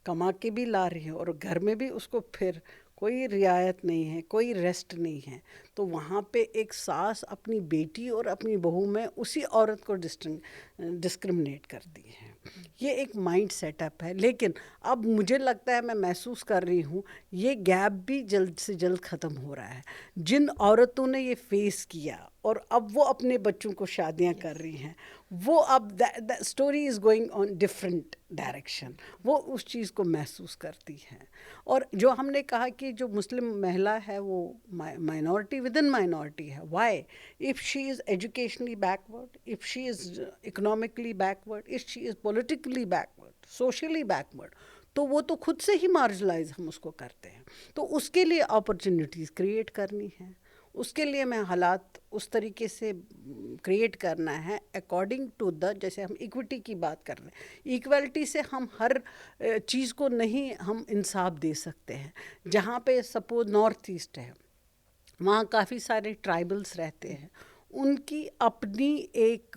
Speaker 2: कमा के भी ला रही है, और घर में भी उसको फिर कोई रियायत नहीं है, कोई रेस्ट नहीं है। तो वहाँ पे एक सास अपनी बेटी और अपनी बहू में उसी औरत को डिस्क्रिमिनेट करती है। ये एक माइंड सेटअप है। लेकिन अब मुझे लगता है, मैं महसूस कर रही हूँ, ये गैप भी जल्द से जल्द ख़त्म हो रहा है। जिन औरतों ने ये फेस किया और अब वो अपने बच्चों को शादियाँ कर रही हैं, वो अब the story is going on different direction, वो उस चीज़ को महसूस करती हैं। और जो हमने कहा कि जो मुस्लिम महिला है वो माइनॉरिटी विद इन माइनॉरिटी है, why? If she is educationally backward, if she is economically backward, if she is politically backward, socially backward, तो वो तो खुद से ही मार्जिनलाइज हम उसको करते हैं। तो उसके लिए अपॉर्चुनिटीज़ क्रिएट करनी है, उसके लिए मैं हालात उस तरीके से क्रिएट करना है अकॉर्डिंग टू द, जैसे हम इक्विटी की बात कर रहे हैं, इक्वलिटी से हम हर चीज़ को नहीं हम इंसाफ दे सकते हैं। जहाँ पे सपोज नॉर्थ ईस्ट है, वहाँ काफ़ी सारे ट्राइबल्स रहते हैं, उनकी अपनी एक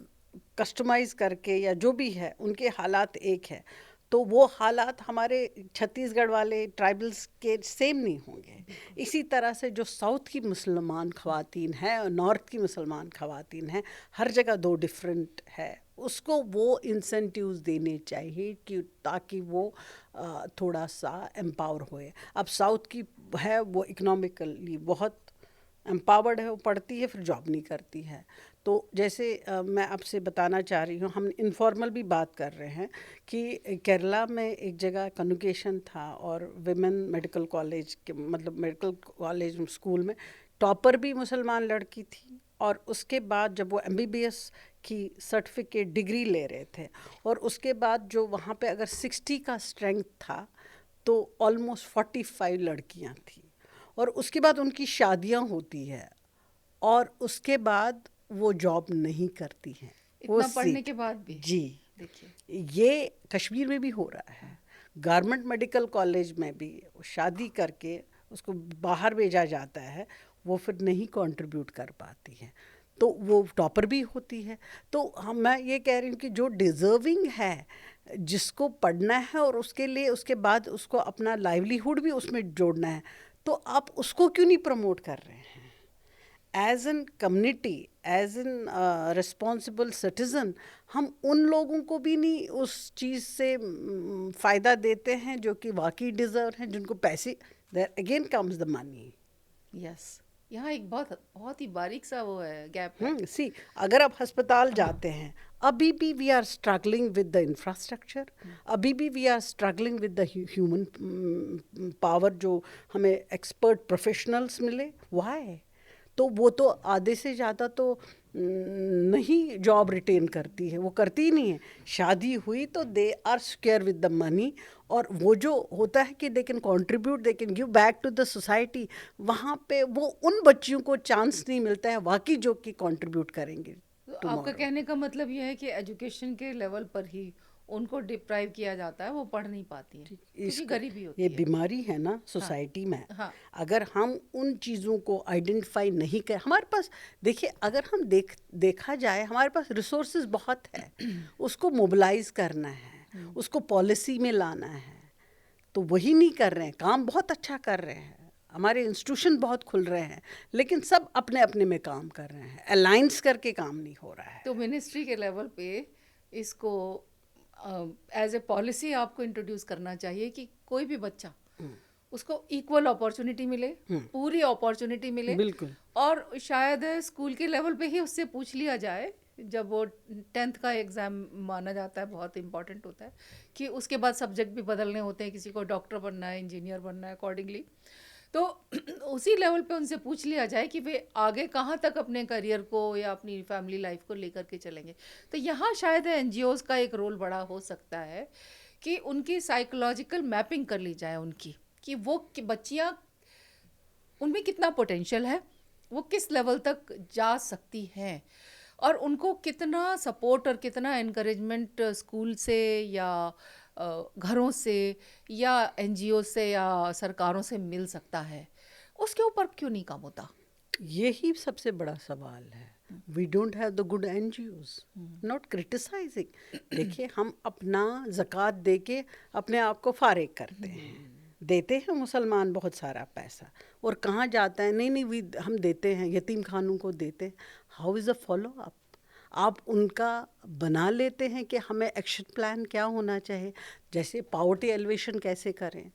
Speaker 2: कस्टमाइज़ करके या जो भी है उनके हालात एक है, तो वो हालात हमारे छत्तीसगढ़ वाले ट्राइबल्स के सेम नहीं होंगे। इसी तरह से जो साउथ की मुसलमान ख़वातीन हैं और नॉर्थ की मुसलमान ख़वातीन हैं, हर जगह दो डिफरेंट है। उसको वो इंसेंटिव्स देने चाहिए कि ताकि वो थोड़ा सा एम्पावर होए। अब साउथ की है वो इकोनॉमिकली बहुत एम्पावर्ड है, वो पढ़ती है फिर जॉब नहीं करती है। तो जैसे मैं आपसे बताना चाह रही हूँ, हम इनफॉर्मल भी बात कर रहे हैं कि केरला में एक जगह कन्वोकेशन था और विमेन मेडिकल कॉलेज के, मतलब मेडिकल कॉलेज स्कूल में टॉपर भी मुसलमान लड़की थी, और उसके बाद जब वो एमबीबीएस की सर्टिफिकेट डिग्री ले रहे थे, और उसके बाद जो वहाँ पे अगर 60 का स्ट्रेंथ था तो ऑलमोस्ट 45 लड़कियाँ थी, और उसके बाद उनकी शादियां होती है, और उसके बाद वो जॉब नहीं करती हैं, वो
Speaker 1: इतना पढ़ने के
Speaker 2: सीख।
Speaker 1: बाद भी
Speaker 2: जी,
Speaker 1: देखिए।
Speaker 2: ये कश्मीर में भी हो रहा है। गवर्नमेंट मेडिकल कॉलेज में भी शादी करके उसको बाहर भेजा जाता है, वो फिर नहीं कंट्रीब्यूट कर पाती है, तो वो टॉपर भी होती है। तो मैं ये कह रही हूँ कि जो डिज़र्विंग है, जिसको पढ़ना है और उसके लिए उसके बाद उसको अपना लाइवलीहुड भी उसमें जोड़ना है, तो आप उसको क्यों नहीं प्रमोट कर रहे हैं? As an community, as an responsible citizen, हम उन लोगों को भी नहीं उस चीज़ से फ़ायदा देते हैं जो कि वाकई डिज़र्व हैं, जिनको पैसे, there again comes the money.
Speaker 1: Yes, यहाँ एक बहुत बहुत ही बारीक सा वो है, गैप है।
Speaker 2: सी, अगर आप अस्पताल जाते हैं, अभी भी we are struggling with the infrastructure, अभी भी we are struggling with the human power, जो हमें एक्सपर्ट प्रोफेशनल्स मिले। वाई? तो वो तो आधे से ज़्यादा तो नहीं जॉब रिटेन करती है, वो करती ही नहीं है। शादी हुई तो they are secure with the money, और वो जो होता है कि they can contribute, they can give back to the society, वहाँ पे वो उन बच्चियों को चांस नहीं मिलता है वाकई जो कि कंट्रीब्यूट करेंगे
Speaker 1: तो आपका
Speaker 2: टुमारो।
Speaker 1: कहने का मतलब यह है कि एजुकेशन के लेवल पर ही उनको डिप्राइव किया जाता है, वो पढ़ नहीं पाती हैं क्योंकि
Speaker 2: इसका
Speaker 1: गरीबी
Speaker 2: ये
Speaker 1: होती है।
Speaker 2: बीमारी है ना
Speaker 1: हाँ,
Speaker 2: सोसाइटी में।
Speaker 1: हाँ।
Speaker 2: अगर हम उन चीज़ों को आइडेंटिफाई नहीं कर, हमारे पास, देखिए अगर हम देखा जाए, हमारे पास रिसोर्सेज बहुत है, उसको मोबिलाइज करना है, उसको पॉलिसी में लाना है, तो वही नहीं कर रहे हैं। काम बहुत अच्छा कर रहे हैं, हमारे इंस्टीट्यूशन बहुत खुल रहे हैं, लेकिन सब अपने अपने में काम कर रहे हैं, अलाइंस करके काम नहीं हो रहा है।
Speaker 1: तो मिनिस्ट्री के लेवल पे इसको एज ए पॉलिसी आपको इंट्रोड्यूस करना चाहिए कि कोई भी बच्चा, उसको इक्वल अपॉर्चुनिटी मिले, पूरी अपॉर्चुनिटी मिले।
Speaker 2: बिल्कुल।
Speaker 1: और शायद स्कूल के लेवल पे ही उससे पूछ लिया जाए, जब वो 10th का एग्ज़ाम माना जाता है, बहुत इंपॉर्टेंट होता है, कि उसके बाद सब्जेक्ट भी बदलने होते हैं, किसी को डॉक्टर बनना है, इंजीनियर बनना है, अकॉर्डिंगली। तो उसी लेवल पे उनसे पूछ लिया जाए कि वे आगे कहाँ तक अपने करियर को या अपनी फैमिली लाइफ को लेकर के चलेंगे। तो यहाँ शायद एनजीओज़ का एक रोल बड़ा हो सकता है कि उनकी साइकोलॉजिकल मैपिंग कर ली जाए उनकी, कि वो कि बच्चियाँ, उनमें कितना पोटेंशियल है, वो किस लेवल तक जा सकती हैं, और उनको कितना सपोर्ट और कितना एनकरेजमेंट स्कूल से या घरों से या एनजीओ से या सरकारों से मिल सकता है, उसके ऊपर क्यों नहीं काम होता?
Speaker 2: यही सबसे बड़ा सवाल है। We don't have the good NGOs. Not criticising. देखिए, हम अपना ज़कात दे के अपने आप को फारिग करते हैं. देते हैं मुसलमान बहुत सारा पैसा, और कहाँ जाता है? नहीं नहीं, हम देते हैं, यतीम खानों को देते हैं. How is a follow up? आप उनका बना लेते हैं कि हमें एक्शन प्लान क्या होना चाहिए, जैसे पावर्टी एलिवेशन कैसे करें,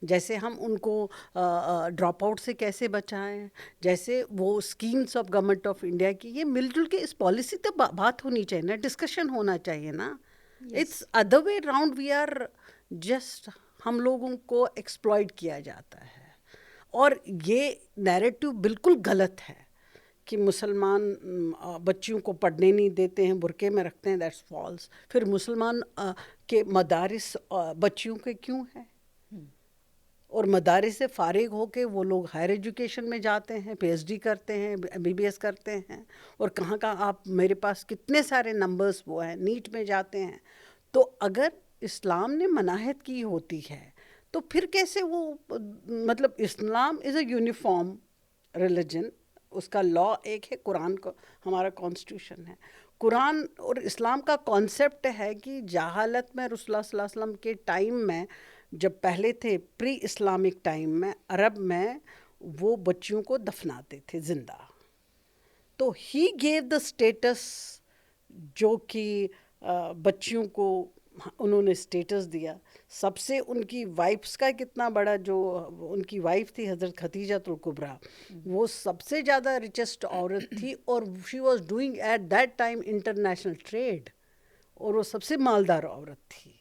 Speaker 2: जैसे हम उनको ड्रॉप आउट से कैसे बचाएं, जैसे वो schemes of government of India की, ये मिलजुल के इस पॉलिसी तो बात होनी चाहिए ना, डिस्कशन होना चाहिए ना. It's other way round. We are just, हम लोगों को एक्सप्लॉइट किया जाता है. और ये नैरेटिव बिल्कुल गलत है कि मुसलमान बच्चियों को पढ़ने नहीं देते हैं, बुरके में रखते हैं. That's false. फिर मुसलमान के मदारिस बच्चियों के क्यों हैं? और मदारिस से फारिग होके वो लोग हायर एजुकेशन में जाते हैं, PhD करते हैं, MBBS करते हैं, और कहाँ कहाँ आप, मेरे पास कितने सारे नंबर्स वो हैं, नीट में जाते हैं. तो अगर इस्लाम ने मनाहित की होती है तो फिर कैसे वो, मतलब इस्लाम इज़ अ यूनिफॉर्म रिलीजन. उसका लॉ एक है, कुरान को हमारा कॉन्स्टिट्यूशन है. कुरान और इस्लाम का कॉन्सेप्ट है कि जहालत में रसूलुल्लाह सल्लल्लाहु अलैहि वसल्लम के टाइम में, जब पहले थे प्री इस्लामिक टाइम में, अरब में वो बच्चियों को दफनाते थे ज़िंदा. तो ही गेव द स्टेटस, जो कि बच्चियों को उन्होंने स्टेटस दिया. सबसे उनकी वाइफ्स का कितना बड़ा, जो उनकी वाइफ थी हज़रत खदीजतुल कुबरा, वो सबसे ज़्यादा रिचेस्ट औरत थी, और she was doing at that time international trade, और वो सबसे मालदार औरत थी.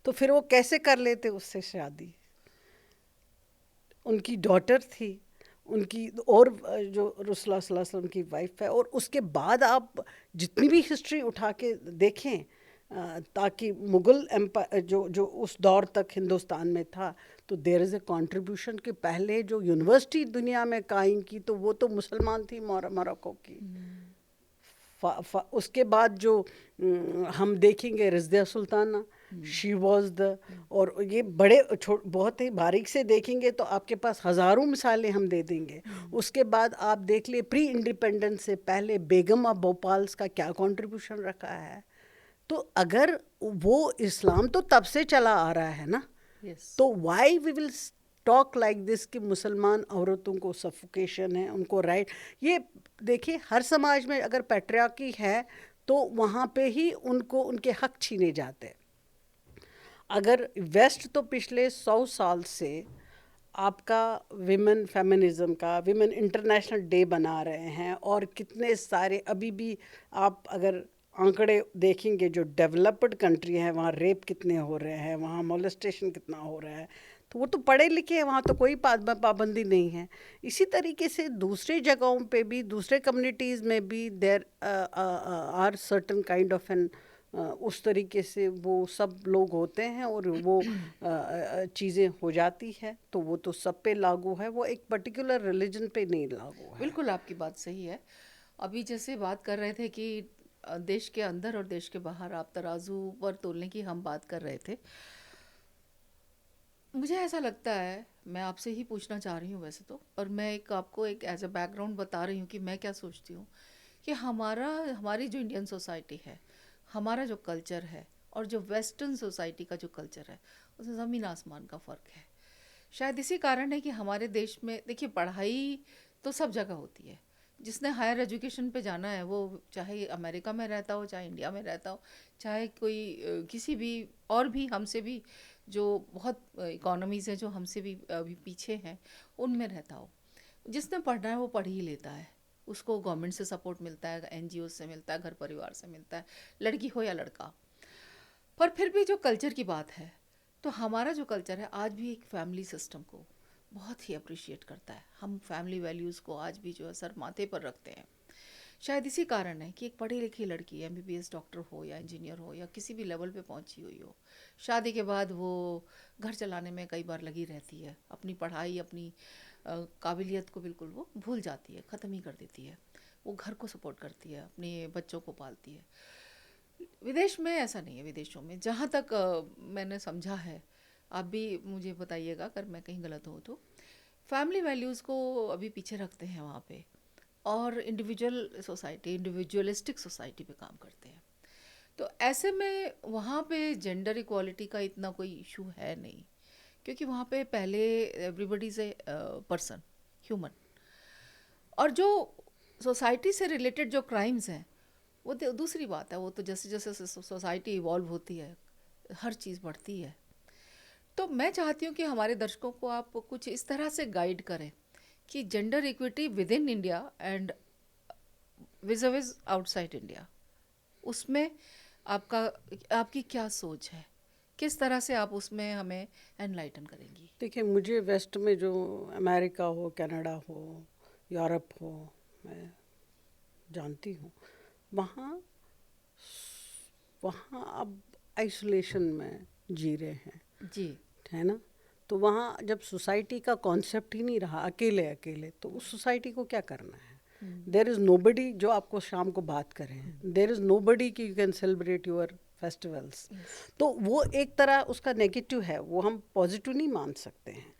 Speaker 2: तो फिर वो कैसे कर लेते उससे शादी? उनकी डॉटर थी उनकी, और जो रसूलुल्लाह सल्लल्लाहु अलैहि वसल्लम की वाइफ है. और उसके बाद आप जितनी भी हिस्ट्री उठा के देखें, ताकि मुग़ल एम्पायर जो जो उस दौर तक हिंदुस्तान में था, तो देयर इज़ ए कंट्रीब्यूशन कि पहले जो यूनिवर्सिटी दुनिया में कायम की, तो वो तो मुसलमान थी, मोरक्को की. उसके बाद जो हम देखेंगे Razia Sultana, she was the, और ये बड़े बहुत ही बारीक से देखेंगे तो आपके पास हज़ारों मिसालें हम दे देंगे. उसके बाद आप देख ले, प्री इंडिपेंडेंस से पहले बेगम ऑफ भोपाल्स का क्या कंट्रीब्यूशन रखा है. तो अगर वो इस्लाम तो तब से चला आ रहा है ना, तो why we will talk like this कि मुसलमान औरतों को सफोकेशन है, उनको राइट. ये देखिए, हर समाज में अगर पैट्रियार्की है तो वहाँ पे ही उनको उनके हक छीने जाते हैं. अगर वेस्ट तो पिछले 100 साल से आपका विमेन फेमिनिज़म का, विमेन इंटरनेशनल डे बना रहे हैं, और कितने सारे अभी भी आप अगर आंकड़े देखेंगे, जो डेवलप्ड कंट्री है वहाँ रेप कितने हो रहे हैं, वहाँ मोलेस्टेशन कितना हो रहा है. तो वो तो पढ़े लिखे हैं, वहाँ तो कोई पाबंदी नहीं है. इसी तरीके से दूसरे जगहों पे भी, दूसरे कम्युनिटीज़ में भी there are certain kind of an, उस तरीके से वो सब लोग होते हैं, और वो चीज़ें हो जाती है. तो वो तो सब पे लागू है, वो एक पर्टिकुलर रिलीजन पे नहीं लागू है.
Speaker 1: बिल्कुल आपकी बात सही है. अभी जैसे बात कर रहे थे कि देश के अंदर और देश के बाहर आप तराजू पर तोलने की हम बात कर रहे थे. मुझे ऐसा लगता है, मैं आपसे ही पूछना चाह रही हूँ वैसे तो, और मैं एक आपको एक एज अ बैकग्राउंड बता रही हूँ कि मैं क्या सोचती हूँ, कि हमारी जो इंडियन सोसाइटी है, हमारा जो कल्चर है, और जो वेस्टर्न सोसाइटी का जो कल्चर है, उसमें ज़मीन आसमान का फ़र्क है. शायद इसी कारण है कि हमारे देश में देखिए, पढ़ाई तो सब जगह होती है. जिसने हायर एजुकेशन पे जाना है, वो चाहे अमेरिका में रहता हो, चाहे इंडिया में रहता हो, चाहे कोई किसी भी और भी हमसे भी जो बहुत इकोनॉमीज़ हैं जो हमसे भी अभी पीछे हैं, उनमें रहता हो. जिसने पढ़ना है वो पढ़ ही लेता है. उसको गवर्नमेंट से सपोर्ट मिलता है, NGO से मिलता है, घर परिवार से मिलता है, लड़की हो या लड़का. पर फिर भी जो कल्चर की बात है, तो हमारा जो कल्चर है आज भी एक फैमिली सिस्टम को बहुत ही अप्रिशिएट करता है. हम फैमिली वैल्यूज़ को आज भी जो है सर माथे पर रखते हैं. शायद इसी कारण है कि एक पढ़ी लिखी लड़की MBBS डॉक्टर हो या इंजीनियर हो या किसी भी लेवल पे पहुंची हुई हो, शादी के बाद वो घर चलाने में कई बार लगी रहती है. अपनी पढ़ाई, अपनी काबिलियत को बिल्कुल वो भूल जाती है, ख़त्म ही कर देती है. वो घर को सपोर्ट करती है, अपने बच्चों को पालती है. विदेश में ऐसा नहीं है. विदेशों में जहाँ तक मैंने समझा है, आप भी मुझे बताइएगा अगर मैं कहीं गलत हूँ तो, फैमिली वैल्यूज़ को अभी पीछे रखते हैं वहाँ पे. और इंडिविजुअल सोसाइटी, इंडिविजुअलिस्टिक सोसाइटी पे काम करते हैं। तो ऐसे में वहाँ पे जेंडर इक्वालिटी का इतना कोई इशू है नहीं, क्योंकि वहाँ पे पहले everybody is a person, human. और जो सोसाइटी से रिलेटेड जो क्राइम्स हैं वो दूसरी बात है, वो तो जैसे जैसे सोसाइटी इवॉल्व होती है हर चीज़ बढ़ती है। तो मैं चाहती हूँ कि हमारे दर्शकों को आप कुछ इस तरह से गाइड करें कि gender equity with in India and विज़ outside India, उसमें आपका आपकी क्या सोच है, किस तरह से आप उसमें हमें एनलाइटन करेंगी?
Speaker 2: देखिए, मुझे वेस्ट में जो अमेरिका हो, कनाडा हो, यूरोप हो, मैं जानती हूँ, वहाँ वहाँ अब आइसोलेशन में जी रहे हैं,
Speaker 1: जी।
Speaker 2: है ना। तो वहाँ जब सोसाइटी का कॉन्सेप्ट ही नहीं रहा, अकेले अकेले, तो उस सोसाइटी को क्या करना है? देर इज़ नोबडी जो आपको शाम को बात करे, देर इज़ नोबडी कि you can celebrate your festivals. तो वो एक तरह उसका नेगेटिव है, वो हम पॉजिटिव नहीं मान सकते हैं।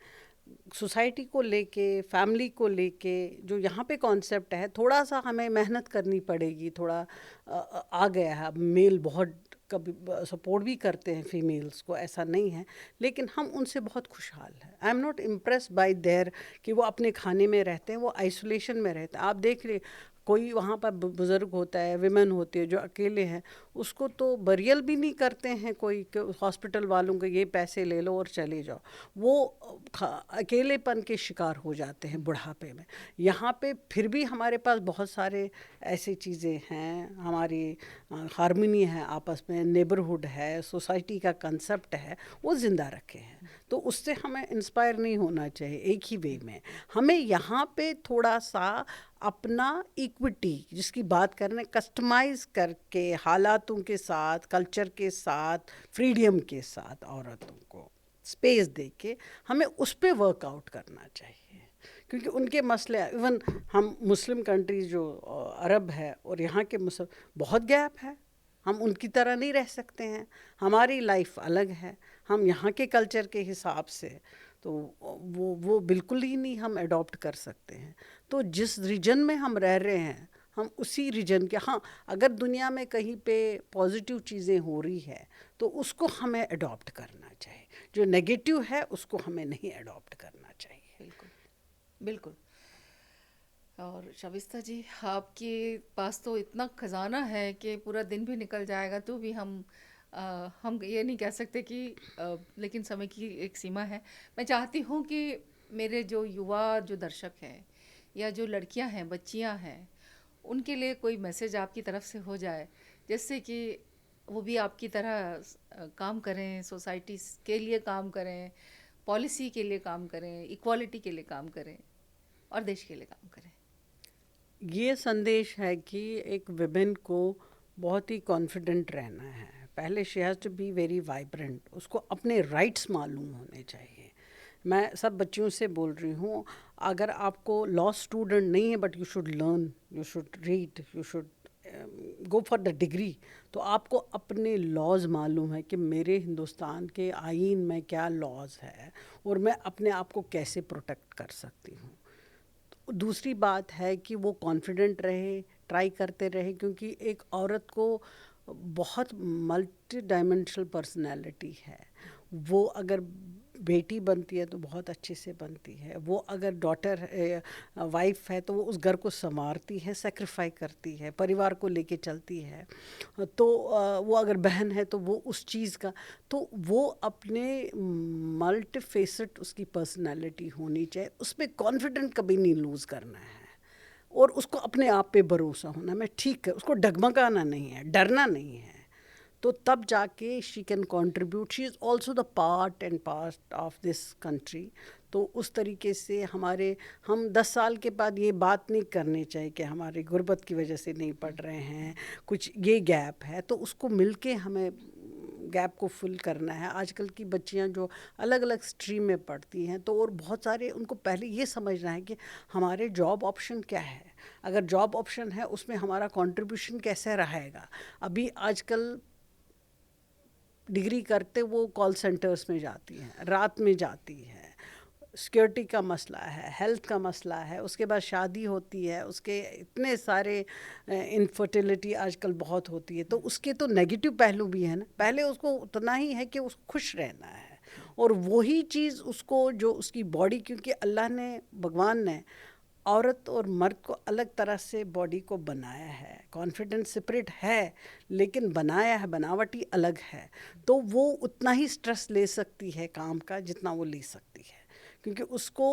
Speaker 2: सोसाइटी को लेके, फैमिली को लेके जो यहाँ पे कॉन्सेप्ट है, थोड़ा सा हमें मेहनत करनी पड़ेगी। थोड़ा आ गया है, अब मेल बहुत कभी सपोर्ट भी करते हैं फीमेल्स को, ऐसा नहीं है, लेकिन हम उनसे बहुत खुशहाल हैं। I am not impress by there कि वो अपने खाने में रहते हैं, वो आइसोलेशन में रहते हैं। आप देख रहे, कोई वहाँ पर बुज़ुर्ग होता है, विमेन होती है जो अकेले हैं, उसको तो बरियल भी नहीं करते हैं कोई, हॉस्पिटल वालों के ये पैसे ले लो और चले जाओ। वो अकेलेपन के शिकार हो जाते हैं बुढ़ापे में। यहाँ पे फिर भी हमारे पास बहुत सारे ऐसी चीज़ें हैं, हमारी हारमोनी है आपस में, नेबरहुड है, सोसाइटी का कंसेप्ट है, वो ज़िंदा रखे हैं। तो उससे हमें इंस्पायर नहीं होना चाहिए एक ही वे में। हमें यहाँ पे थोड़ा सा अपना इक्विटी जिसकी बात कर रहे हैं, कस्टमाइज़ करके हालातों के साथ, कल्चर के साथ, फ्रीडम के साथ औरतों को स्पेस दे के हमें उस पर वर्कआउट करना चाहिए। क्योंकि उनके मसले, इवन हम मुस्लिम कंट्रीज जो अरब है और यहाँ के मुस्लिम, बहुत गैप है। हम उनकी तरह नहीं रह सकते हैं, हमारी लाइफ अलग है, हम यहाँ के कल्चर के हिसाब से तो वो बिल्कुल ही नहीं हम अडॉप्ट कर सकते हैं। तो जिस रीजन में हम रह रहे हैं, हम उसी रीजन के, हाँ, अगर दुनिया में कहीं पे पॉजिटिव चीज़ें हो रही है तो उसको हमें अडॉप्ट करना चाहिए, जो नेगेटिव है उसको हमें नहीं अडॉप्ट करना चाहिए।
Speaker 1: बिल्कुल, बिल्कुल। और शविस्ता जी, आपके पास तो इतना खजाना है कि पूरा दिन भी निकल जाएगा तो भी हम ये नहीं कह सकते कि लेकिन समय की एक सीमा है। मैं चाहती हूँ कि मेरे जो युवा जो दर्शक हैं या जो लड़कियां हैं, बच्चियां हैं, उनके लिए कोई मैसेज आपकी तरफ से हो जाए, जिससे कि वो भी आपकी तरह काम करें, सोसाइटी के लिए काम करें, पॉलिसी के लिए काम करें, इक्वालिटी के लिए काम करें और देश के लिए काम करें।
Speaker 2: ये संदेश है कि एक विमेन को बहुत ही कॉन्फिडेंट रहना है। पहले she has to be very vibrant, उसको अपने राइट्स मालूम होने चाहिए। मैं सब बच्चियों से बोल रही हूँ, अगर आपको लॉ स्टूडेंट नहीं है but you should learn, you should read, you should go for the degree, तो आपको अपने लॉज मालूम है कि मेरे हिंदुस्तान के आईन में क्या लॉज है और मैं अपने आप को कैसे प्रोटेक्ट कर सकती हूँ। दूसरी बात है कि वो कॉन्फिडेंट रहे, ट्राई करते रहे, क्योंकि एक औरत को बहुत मल्टी डायमेंशनल पर्सनैलिटी है। वो अगर बेटी बनती है तो बहुत अच्छे से बनती है, वो अगर डॉटर वाइफ है तो वो उस घर को संवारती है, सेक्रीफाई करती है, परिवार को लेके चलती है। तो वो अगर बहन है तो वो उस चीज़ का, तो वो अपने मल्टीफेसेट उसकी पर्सनालिटी होनी चाहिए, उसमें कॉन्फिडेंट कभी नहीं लूज़ करना है और उसको अपने आप पे भरोसा होना, मैं ठीक है, उसको डगमगाना नहीं है, डरना नहीं है। तो तब जाके she can contribute, she is also the part and part of this country. तो उस तरीके से हम 10 साल के बाद ये बात नहीं करनी चाहिए कि हमारी गुर्बत की वजह से नहीं पढ़ रहे हैं, कुछ ये गैप है, तो उसको मिलके हमें गैप को फुल करना है। आजकल की बच्चियां जो अलग अलग स्ट्रीम में पढ़ती हैं, तो और बहुत सारे उनको पहले ये समझना है कि हमारे जॉब ऑप्शन क्या है, अगर जॉब ऑप्शन है उसमें हमारा कंट्रीब्यूशन कैसे रहेगा। अभी आजकल डिग्री करते वो कॉल सेंटर्स में जाती हैं, रात में जाती हैं, सिक्योरिटी का मसला है, हेल्थ का मसला है, उसके बाद शादी होती है, उसके इतने सारे इनफर्टिलिटी आजकल बहुत होती है, तो उसके तो नेगेटिव पहलू भी है ना। पहले उसको उतना ही है कि उसको खुश रहना है, और वही चीज़ उसको जो उसकी बॉडी, क्योंकि अल्लाह ने, भगवान ने औरत और मर्द को अलग तरह से बॉडी को बनाया है, कॉन्फिडेंस सेपरेट है लेकिन बनाया है, बनावटी अलग है, तो वो उतना ही स्ट्रेस ले सकती है काम का जितना वो ले सकती है, क्योंकि उसको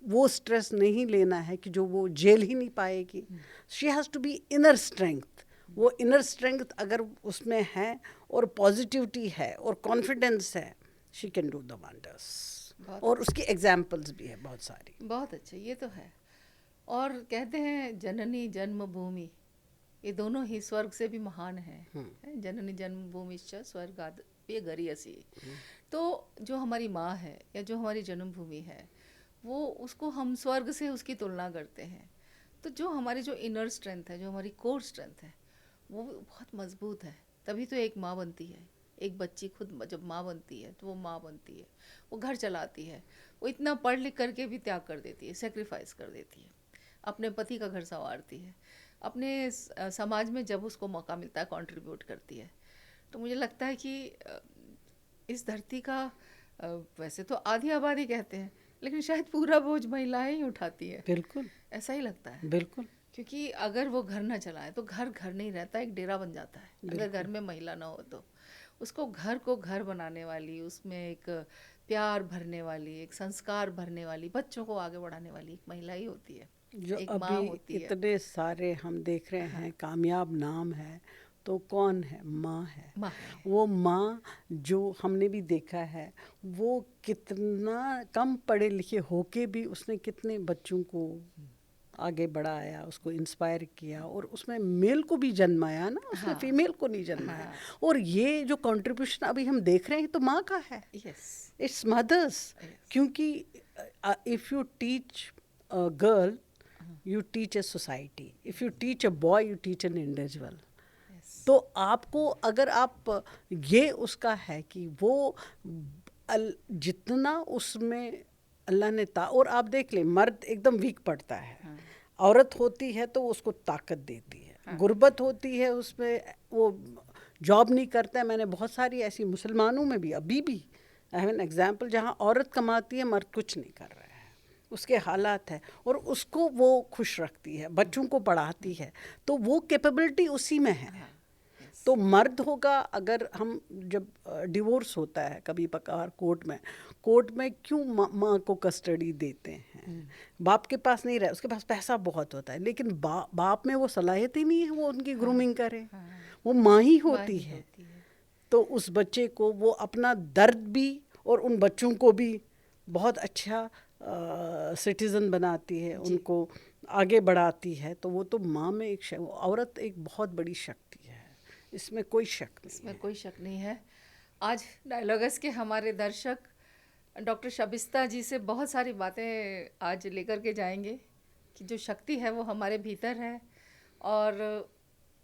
Speaker 2: वो स्ट्रेस नहीं लेना है कि जो वो झेल ही नहीं पाएगी। She has to be inner strength. वो इनर स्ट्रेंथ अगर उसमें है और पॉजिटिविटी है और कॉन्फिडेंस है, she can do the wonders. और उसकी एग्जाम्पल्स भी है बहुत सारी।
Speaker 1: बहुत अच्छे, ये तो है। और कहते हैं जननी जन्मभूमि, ये दोनों ही स्वर्ग से भी महान है। जननी जन्मभूमिश्च स्वर्गाद गरीयसी। तो जो हमारी माँ है या जो हमारी जन्मभूमि है, वो उसको हम स्वर्ग से उसकी तुलना करते हैं। तो जो हमारी जो इनर स्ट्रेंथ है, जो हमारी कोर स्ट्रेंथ है, वो बहुत मजबूत है। तभी तो एक माँ बनती है। एक बच्ची खुद जब माँ बनती है तो वो माँ बनती है, वो घर चलाती है, वो इतना पढ़ लिख करके भी त्याग कर देती है, सेक्रीफाइस कर देती है, अपने पति का घर संवारती है, अपने समाज में जब उसको मौका मिलता है कंट्रीब्यूट करती है। तो मुझे लगता है कि इस धरती का वैसे तो आधी आबादी कहते हैं, लेकिन शायद पूरा बोझ महिलाएं ही उठाती है।
Speaker 2: बिल्कुल
Speaker 1: ऐसा ही लगता है।
Speaker 2: बिल्कुल।
Speaker 1: क्योंकि अगर वो घर ना चलाए तो घर घर नहीं रहता, एक डेरा बन जाता है। अगर घर में महिला ना हो तो उसको घर को घर बनाने वाली, उसमें एक प्यार भरने वाली, एक संस्कार भरने वाली, बच्चों को आगे बढ़ाने वाली एक महिला ही होती है,
Speaker 2: जो
Speaker 1: एक माँ
Speaker 2: अभी
Speaker 1: होती है।
Speaker 2: इतने सारे हम देख रहे हैं कामयाब नाम है, तो कौन है? माँ है।
Speaker 1: माँ
Speaker 2: वो माँ जो हमने भी देखा है, वो कितना कम पढ़े लिखे होके भी उसने कितने बच्चों को आगे बढ़ाया, उसको इंस्पायर किया, और उसमें मेल को भी जन्माया ना, उसने फीमेल को नहीं जन्माया। और ये जो कंट्रीब्यूशन अभी हम देख रहे हैं तो माँ का है।
Speaker 1: Yes,
Speaker 2: it's mother's. क्योंकि if you teach a girl, you teach a society. If you teach a boy, you teach an individual. तो आपको अगर आप ये उसका है कि वो जितना उसमें अल्लाह ने और आप देख लें, मर्द एकदम वीक पड़ता है, औरत होती है तो उसको ताकत देती है, गुर्बत होती है उसमें, वो जॉब नहीं करता है। मैंने बहुत सारी ऐसी मुसलमानों में भी अभी भी आई हैव एन एग्जाम्पल जहाँ औरत कमाती है, मर्द कुछ नहीं कर रहा है, उसके हालात है, और उसको वो खुश रखती है, बच्चों को पढ़ाती है, तो वो कैपेबिलिटी उसी में है। तो मर्द होगा, अगर हम जब डिवोर्स होता है कभी कभार कोर्ट में क्यों माँ को कस्टडी देते हैं? बाप के पास नहीं रहे, उसके पास पैसा बहुत होता है, लेकिन बाप में वो सलाहियत ही नहीं है वो उनकी ग्रूमिंग करे। वो माँ ही होती है। तो उस बच्चे को वो अपना दर्द भी और उन बच्चों को भी बहुत अच्छा सिटीज़न बनाती है, उनको आगे बढ़ाती है। तो वो तो माँ में एक औरत एक बहुत बड़ी शक्ति है, इसमें कोई शक नहीं,
Speaker 1: इसमें कोई शक नहीं है। आज डायलॉगस के हमारे दर्शक डॉक्टर शबिस्ता जी से बहुत सारी बातें आज लेकर के जाएंगे कि जो शक्ति है वो हमारे भीतर है, और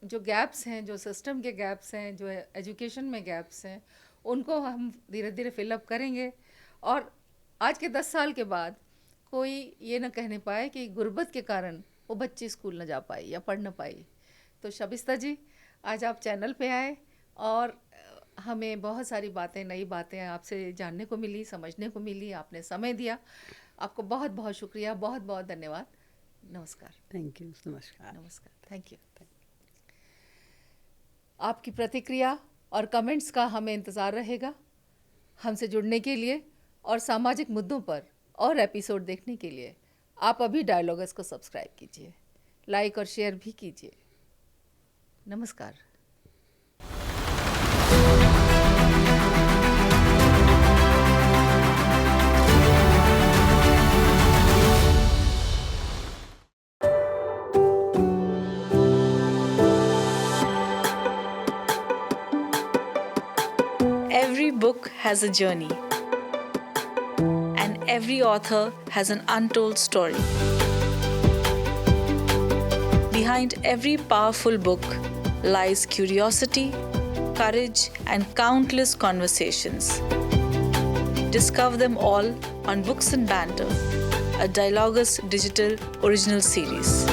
Speaker 1: जो गैप्स हैं, जो सिस्टम के गैप्स हैं, जो एजुकेशन में गैप्स हैं, उनको हम धीरे धीरे फिलअप करेंगे। और आज के 10 साल के बाद कोई ये ना कहने पाए कि गुर्बत के कारण वो बच्ची स्कूल न जा पाई या पढ़ न पाई। तो शबिस्ता जी, आज आप चैनल पे आए और हमें बहुत सारी बातें, नई बातें आपसे जानने को मिली, समझने को मिली, आपने समय दिया, आपको बहुत बहुत शुक्रिया, बहुत बहुत धन्यवाद। नमस्कार।
Speaker 2: Thank you. नमस्कार।
Speaker 1: नमस्कार। Thank you. आपकी प्रतिक्रिया और कमेंट्स का हमें इंतज़ार रहेगा। हमसे जुड़ने के लिए और सामाजिक मुद्दों पर और एपिसोड देखने के लिए आप अभी डायलॉगस को सब्सक्राइब कीजिए, लाइक और शेयर भी कीजिए। नमस्कार।
Speaker 3: Every book has a journey, and every author has an untold story. Behind every powerful book lies curiosity, courage, and countless conversations. Discover them all on Books and Banter, a Dialogus digital original series.